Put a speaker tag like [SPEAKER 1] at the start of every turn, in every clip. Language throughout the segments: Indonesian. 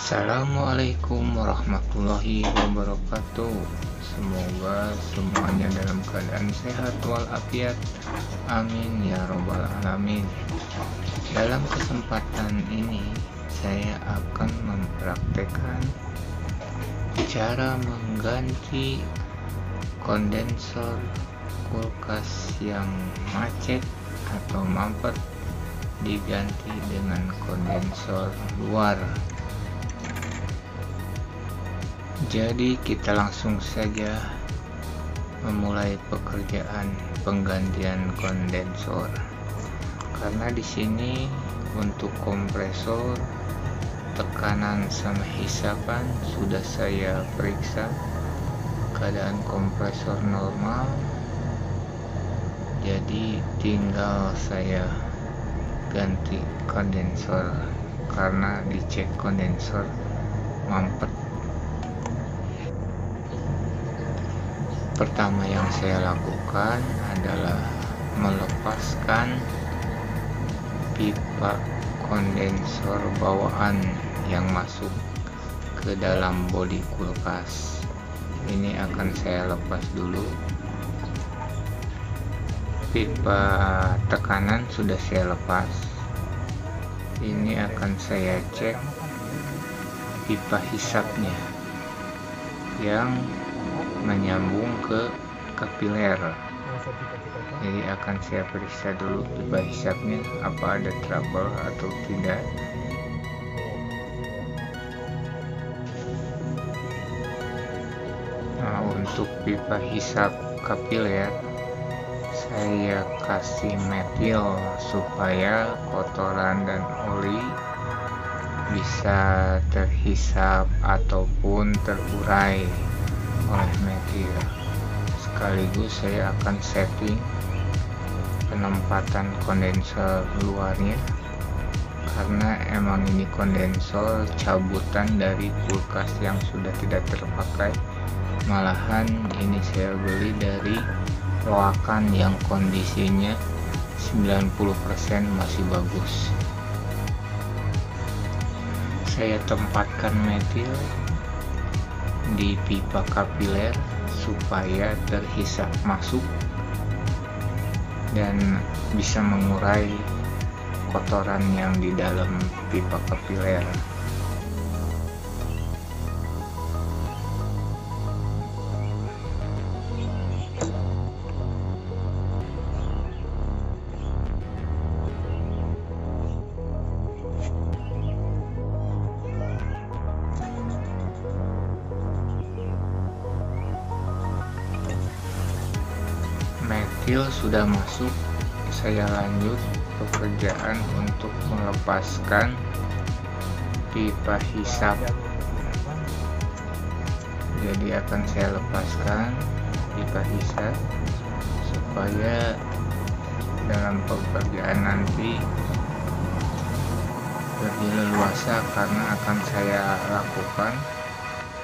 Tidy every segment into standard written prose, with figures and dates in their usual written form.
[SPEAKER 1] Assalamualaikum warahmatullahi wabarakatuh. Semoga semuanya dalam keadaan sehat walafiat. Amin ya robbal alamin. Dalam kesempatan ini saya akan mempraktekkan cara mengganti kondensor kulkas yang macet atau mampet diganti dengan kondensor luar. Jadi kita langsung saja memulai pekerjaan penggantian kondensor. Karena di sini untuk kompresor tekanan sama hisapan sudah saya periksa, keadaan kompresor normal. Jadi tinggal saya ganti kondensor karena dicek kondensor mampet. Pertama yang saya lakukan adalah melepaskan pipa kondensor bawaan yang masuk ke dalam bodi kulkas. Ini akan saya lepas dulu. Pipa tekanan sudah saya lepas. Ini akan saya cek pipa hisapnya yang menyambung ke kapiler. Jadi akan saya periksa dulu pipa hisapnya apa ada trouble atau tidak. Nah, untuk pipa hisap kapiler saya kasih metil supaya kotoran dan oli bisa terhisap ataupun terurai oleh metil. Sekaligus saya akan setting penempatan kondensor luarnya, karena emang ini kondensor cabutan dari kulkas yang sudah tidak terpakai. Malahan ini saya beli dari loakan yang kondisinya 90% masih bagus. Saya tempatkan metil di pipa kapiler supaya terhisap masuk dan bisa mengurai kotoran yang di dalam pipa kapiler. Metil sudah masuk, saya lanjut pekerjaan untuk melepaskan pipa hisap. Jadi akan saya lepaskan pipa hisap supaya dalam pekerjaan nanti lebih leluasa, karena akan saya lakukan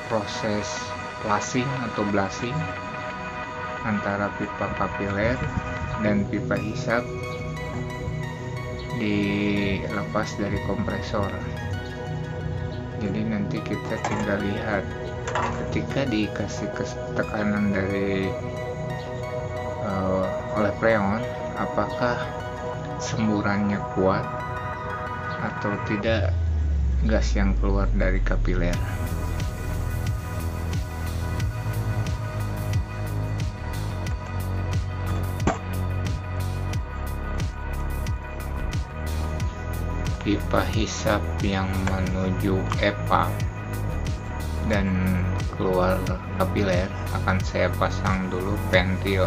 [SPEAKER 1] proses flushing atau blasting antara pipa kapiler dan pipa hisap dilepas dari kompresor. Jadi nanti kita tinggal lihat ketika dikasih tekanan dari oleh freon, apakah semburannya kuat atau tidak gas yang keluar dari kapiler. Pipa hisap yang menuju EPA dan keluar kapiler akan saya pasang dulu pentil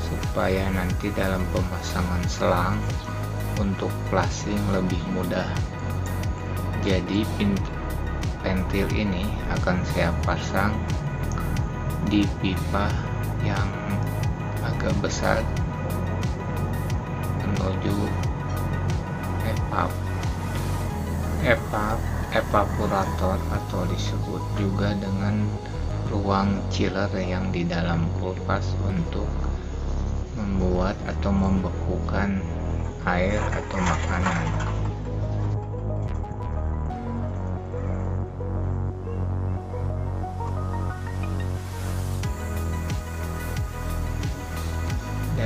[SPEAKER 1] supaya nanti dalam pemasangan selang untuk flushing lebih mudah. Jadi pentil ini akan saya pasang di pipa yang agak besar menuju evaporator atau disebut juga dengan ruang chiller yang di dalam kulkas untuk membuat atau membekukan air atau makanan.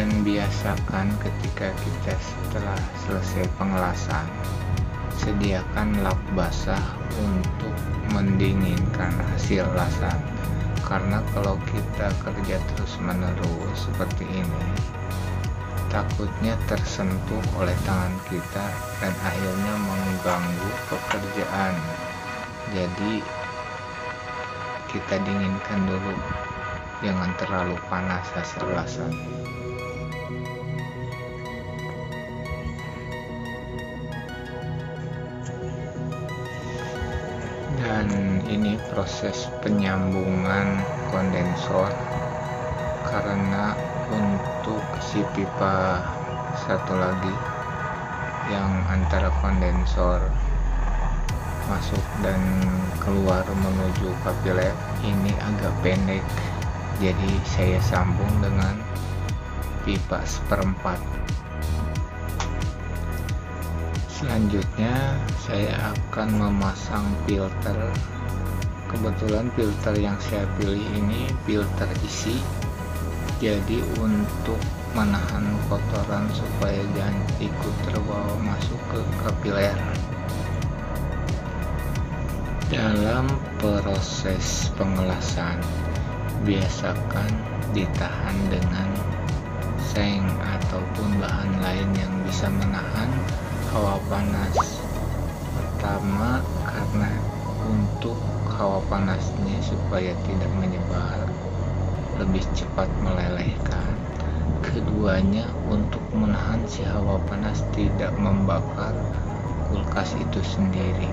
[SPEAKER 1] Dan biasakan ketika kita setelah selesai pengelasan, sediakan lap basah untuk mendinginkan hasil lasan. Karena kalau kita kerja terus-menerus seperti ini, takutnya tersentuh oleh tangan kita dan akhirnya mengganggu pekerjaan. Jadi kita dinginkan dulu, jangan terlalu panas hasil lasan. Dan ini proses penyambungan kondensor, karena untuk si pipa satu lagi yang antara kondensor masuk dan keluar menuju kapiler ini agak pendek, jadi saya sambung dengan pipa seperempat. Selanjutnya saya akan memasang filter. Kebetulan filter yang saya pilih ini filter isi, jadi untuk menahan kotoran supaya jangan ikut terbawa masuk ke kapiler. Dalam proses pengelasan, biasakan ditahan dengan seng ataupun bahan lain yang bisa menahan hawa panas. Pertama, karena untuk hawa panasnya supaya tidak menyebar, lebih cepat melelehkan. Keduanya untuk menahan si hawa panas tidak membakar kulkas itu sendiri.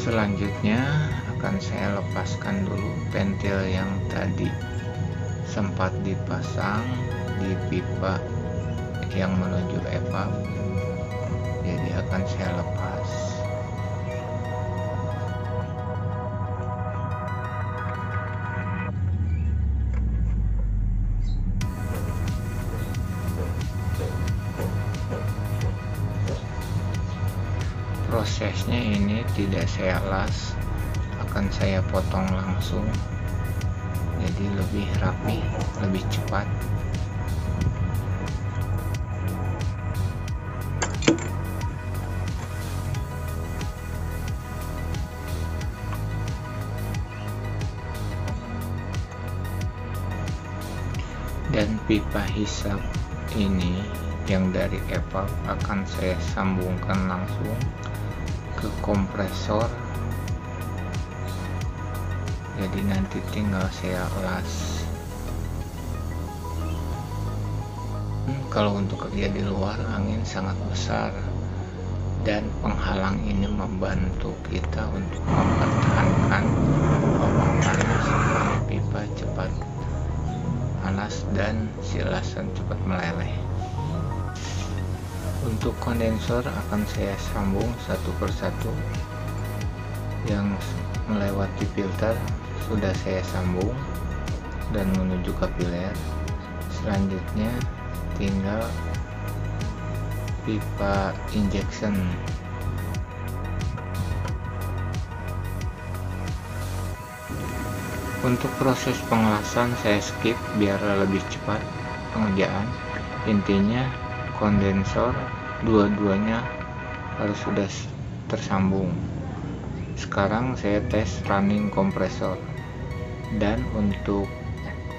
[SPEAKER 1] Selanjutnya akan saya lepaskan dulu pentil yang tadi sempat dipasang di pipa yang menuju evap, jadi akan saya lepas. Prosesnya ini tidak saya las, akan saya potong langsung, jadi lebih rapi, lebih cepat. Dan pipa hisap ini yang dari evap akan saya sambungkan langsung ke kompresor, jadi nanti tinggal saya las. Kalau untuk kerja di luar angin sangat besar, dan penghalang ini membantu kita untuk mempertahankan hawa panas supaya pipa cepat panas dan silasan cepat meleleh. Untuk kondensor akan saya sambung satu persatu. Yang melewati filter sudah saya sambung dan menuju kapiler. Selanjutnya tinggal pipa injection. Untuk proses pengelasan saya skip biar lebih cepat pengerjaan. Intinya kondensor dua-duanya harus sudah tersambung. Sekarang saya tes running kompresor, dan untuk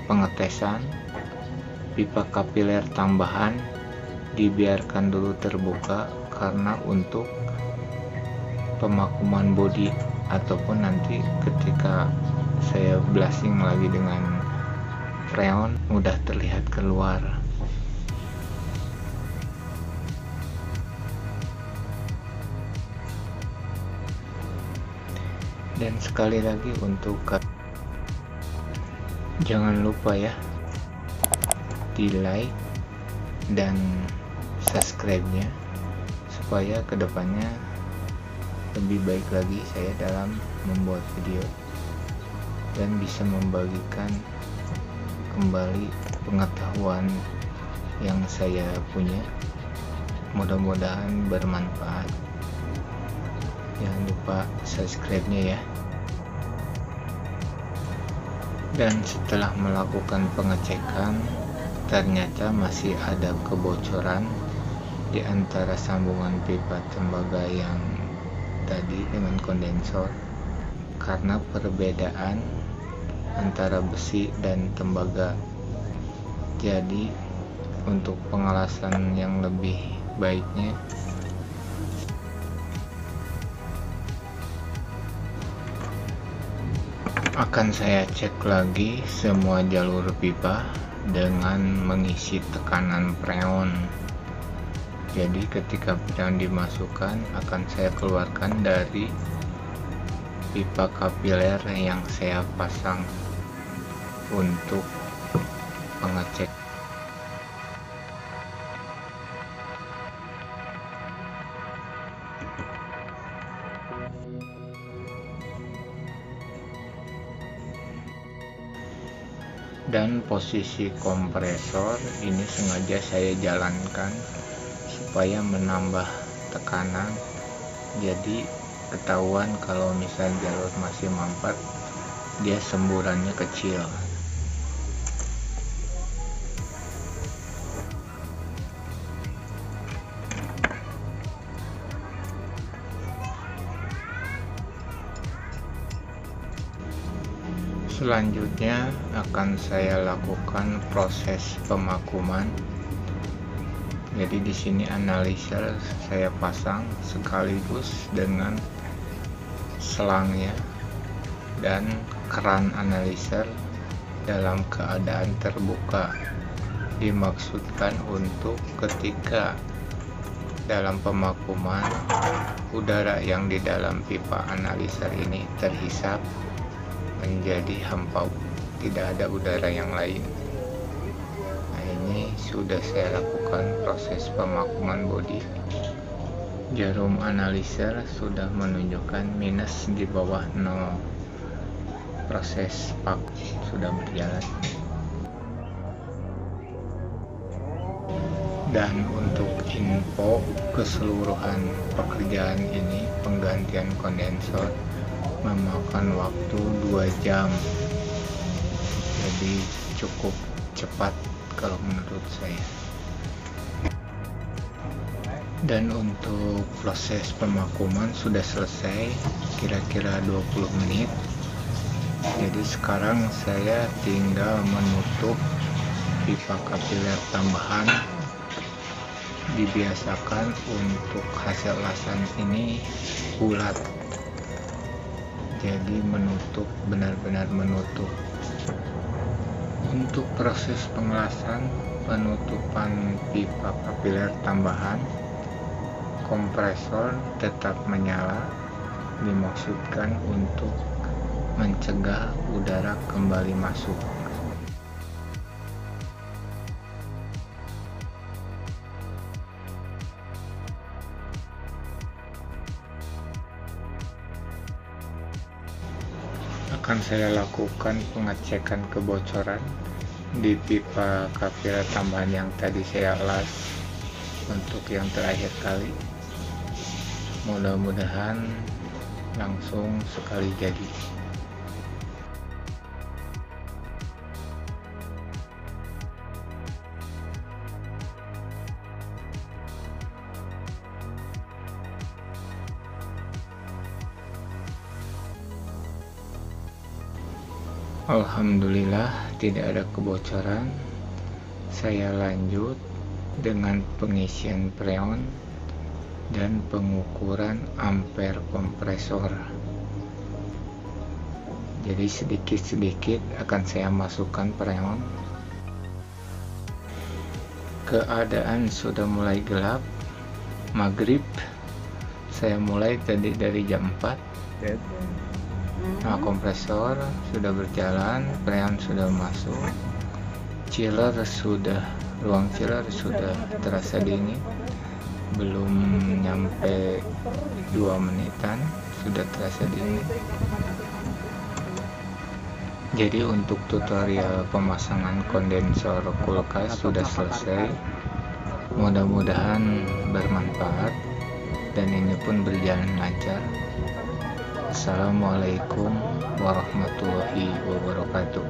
[SPEAKER 1] pengetesan pipa kapiler tambahan dibiarkan dulu terbuka karena untuk pemakuman bodi ataupun nanti ketika saya blasting lagi dengan freon mudah terlihat keluar. Dan sekali lagi untuk jangan lupa ya, di like dan subscribe-nya supaya kedepannya lebih baik lagi saya dalam membuat video dan bisa membagikan kembali pengetahuan yang saya punya. Mudah-mudahan bermanfaat. Jangan lupa subscribe-nya ya. Dan setelah melakukan pengecekan, ternyata masih ada kebocoran di antara sambungan pipa tembaga yang tadi dengan kondensor karena perbedaan antara besi dan tembaga. Jadi untuk pengelasan yang lebih baiknya akan saya cek lagi semua jalur pipa dengan mengisi tekanan freon. Jadi ketika freon dimasukkan akan saya keluarkan dari pipa kapiler yang saya pasang untuk pengecek. Dan posisi kompresor ini sengaja saya jalankan supaya menambah tekanan, jadi ketahuan kalau misal jalur masih mampet, dia semburannya kecil. Selanjutnya akan saya lakukan proses pemakuman. Jadi di sini analyzer saya pasang sekaligus dengan selangnya dan keran analyzer dalam keadaan terbuka. Dimaksudkan untuk ketika dalam pemakuman udara yang di dalam pipa analyzer ini terhisap menjadi hampa, tidak ada udara yang lain. Nah, ini sudah saya lakukan proses pemakuman bodi. Jarum analyzer sudah menunjukkan minus di bawah 0. Proses pak sudah berjalan. Dan untuk info keseluruhan pekerjaan ini, penggantian kondensor memakan waktu 2 jam, jadi cukup cepat kalau menurut saya. Dan untuk proses pemakuman sudah selesai kira-kira 20 menit. Jadi sekarang saya tinggal menutup pipa kapiler tambahan. Dibiasakan untuk hasil lasan ini bulat, jadi menutup, benar-benar menutup. Untuk proses pengelasan penutupan pipa kapiler tambahan, kompresor tetap menyala, dimaksudkan untuk mencegah udara kembali masuk. Akan saya lakukan pengecekan kebocoran di pipa kapiler tambahan yang tadi saya las untuk yang terakhir kali. Mudah-mudahan langsung sekali jadi. Alhamdulillah tidak ada kebocoran. Saya lanjut dengan pengisian freon dan pengukuran ampere kompresor. Jadi sedikit-sedikit akan saya masukkan freon. Keadaan sudah mulai gelap, maghrib. Saya mulai tadi dari jam 4 Nah, kompresor sudah berjalan, freon sudah masuk, ruang chiller sudah terasa dingin, belum nyampe 2 menitan sudah terasa dingin. Jadi untuk tutorial pemasangan kondensor kulkas sudah selesai. Mudah-mudahan bermanfaat dan ini pun berjalan lancar. Assalamualaikum warahmatullahi wabarakatuh.